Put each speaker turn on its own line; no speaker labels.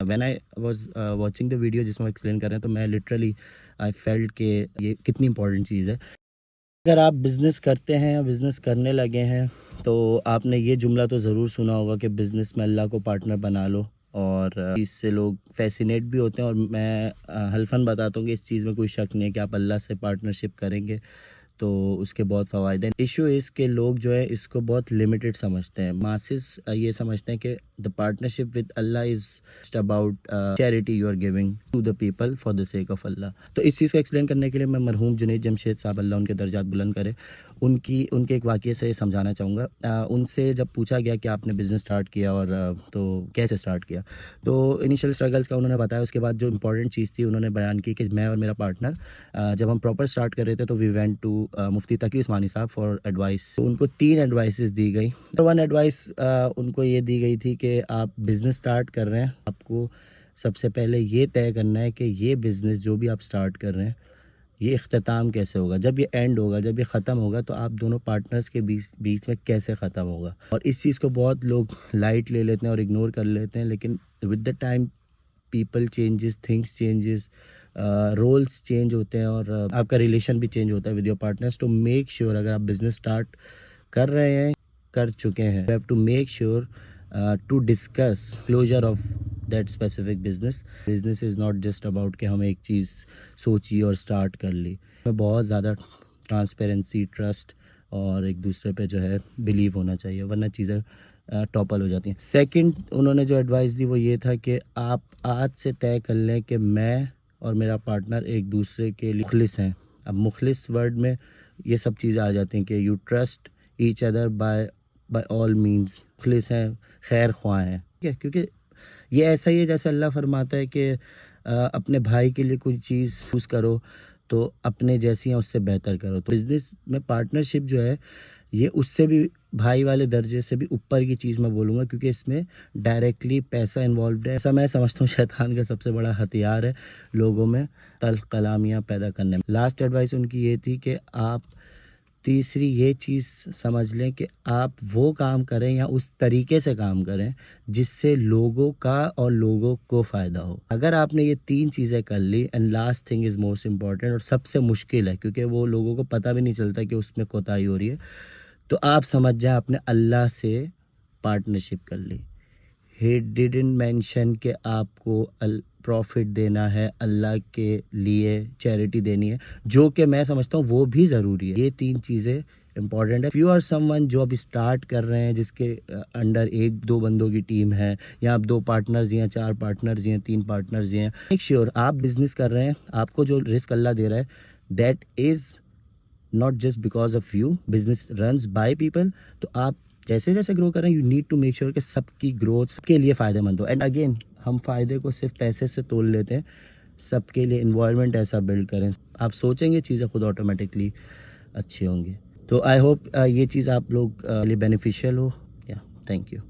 When I was watching the video جس میں وہ ایکسپلین کر رہے ہیں تو میں لٹرلی آئی فیلٹ کہ یہ کتنی امپورٹنٹ چیز ہے. اگر آپ بزنس کرتے ہیں یا بزنس کرنے لگے ہیں تو آپ نے یہ جملہ تو ضرور سنا ہوگا کہ بزنس میں اللہ کو پارٹنر بنا لو, اور اس سے لوگ فیسینیٹ بھی ہوتے ہیں, اور میں حلفاً بتاتا ہوں کہ اس چیز میں کوئی شک نہیں ہے کہ آپ اللہ سے پارٹنرشپ کریں گے تو اس کے بہت فوائد ہیں. ایشو اس کے لوگ جو ہے اس کو بہت لمیٹڈ سمجھتے ہیں. ماسز یہ سمجھتے ہیں کہ دا پارٹنرشپ ود اللہ is just about charity you are giving to the people for the sake of اللہ. تو اس چیز کو ایکسپلین کرنے کے لیے میں مرحوم جنید جمشید صاحب, اللہ ان کے درجات بلند کرے, ان کے ایک واقعے سے سمجھانا چاہوں گا. ان سے جب پوچھا گیا کہ آپ نے بزنس سٹارٹ کیا اور تو کیسے سٹارٹ کیا, تو انیشیل اسٹرگلس کا انہوں نے بتایا. اس کے بعد جو امپورٹنٹ چیز تھی انہوں نے بیان کی کہ میں اور میرا پارٹنر جب ہم پراپر سٹارٹ کر رہے تھے تو وی وینٹ ٹو مفتی تقی عثمانی صاحب فار ایڈوائس. ان کو 3 ایڈوائسز دی گئی. ون ایڈوائس ان کو یہ دی گئی تھی کہ آپ بزنس سٹارٹ کر رہے ہیں, آپ کو سب سے پہلے یہ طے کرنا ہے کہ یہ بزنس جو بھی آپ سٹارٹ کر رہے ہیں یہ اختتام کیسے ہوگا, جب یہ اینڈ ہوگا, جب یہ ختم ہوگا تو آپ دونوں پارٹنرز کے بیچ میں کیسے ختم ہوگا. اور اس چیز کو بہت لوگ لائٹ لے لیتے ہیں اور اگنور کر لیتے ہیں, لیکن with the time people changes, things changes, rules change ہوتے ہیں اور آپ کا ریلیشن بھی چینج ہوتا ہے ود یور پارٹنرز. تو میک شیور اگر آپ بزنس سٹارٹ کر رہے ہیں, کر چکے ہیں, you have to make sure to discuss closure of that specific business. Business is not just about کہ ہم ایک چیز سوچی اور سٹارٹ کر لی. میں بہت زیادہ ٹرانسپیرنسی, ٹرسٹ اور ایک دوسرے پہ جو ہے بلیو ہونا چاہیے, ورنہ چیزیں ٹاپل ہو جاتی ہیں. سیکنڈ انہوں نے جو ایڈوائس دی وہ یہ تھا کہ آپ آج سے طے کر لیں کہ میں اور میرا پارٹنر ایک دوسرے کے لیے مخلص ہیں. اب مخلص ورڈ میں یہ سب چیزیں آ جاتی ہیں کہ you trust each other by all means. مخلص ہیں, خیر خواہ ہیں, ٹھیک ہے, کیونکہ یہ ایسا ہی ہے جیسے اللہ فرماتا ہے کہ اپنے بھائی کے لیے کوئی چیز چوز کرو تو اپنے جیسی ہیں اس سے بہتر کرو. تو بزنس میں پارٹنرشپ جو ہے یہ اس سے بھی بھائی والے درجے سے بھی اوپر کی چیز میں بولوں گا, کیونکہ اس میں ڈائریکٹلی پیسہ انوالوڈ ہے. ایسا میں سمجھتا ہوں شیطان کا سب سے بڑا ہتھیار ہے لوگوں میں تلخ کلامیاں پیدا کرنے میں. لاسٹ ایڈوائس ان کی یہ تھی کہ آپ تیسری یہ چیز سمجھ لیں کہ آپ وہ کام کریں یا اس طریقے سے کام کریں جس سے لوگوں کا اور لوگوں کو فائدہ ہو. اگر آپ نے یہ 3 چیزیں کر لی, and last thing is most important اور سب سے مشکل ہے کیونکہ وہ لوگوں کو پتہ بھی نہیں چلتا کہ اس میں کوتاہی ہو رہی ہے, تو آپ سمجھ جائیں آپ نے اللہ سے پارٹنرشپ کر لی. ہی ڈیڈنٹ مینشن کہ آپ کو پروفٹ دینا ہے, اللہ کے لیے چیریٹی دینی ہے, جو کہ میں سمجھتا ہوں وہ بھی ضروری ہے. یہ 3 چیزیں امپورٹنٹ ہے. یو آر سم ون جو ابھی اسٹارٹ کر رہے ہیں جس کے انڈر 1-2 بندوں کی ٹیم ہے, یا آپ 2 پارٹنرز ہیں, 4 پارٹنرز ہیں, 3 پارٹنرز ہیں, میک شیور آپ بزنس کر رہے ہیں, آپ کو جو رسک اللہ دے رہا ہے that is not just because of you. Business runs by people. تو آپ جیسے جیسے گرو کریں you need to make sure کہ سب کی گروتھ سب کے لیے فائدہ مند ہو. اینڈ اگین ہم فائدے کو صرف پیسے سے تول لیتے ہیں, سب کے لیے انوائرمنٹ ایسا بلڈ کریں, آپ سوچیں گے چیزیں خود آٹومیٹکلی اچھی ہوں گی. تو آئی ہوپ یہ چیز آپ لوگ لیے بینیفیشیل ہو. یا تھینک یو.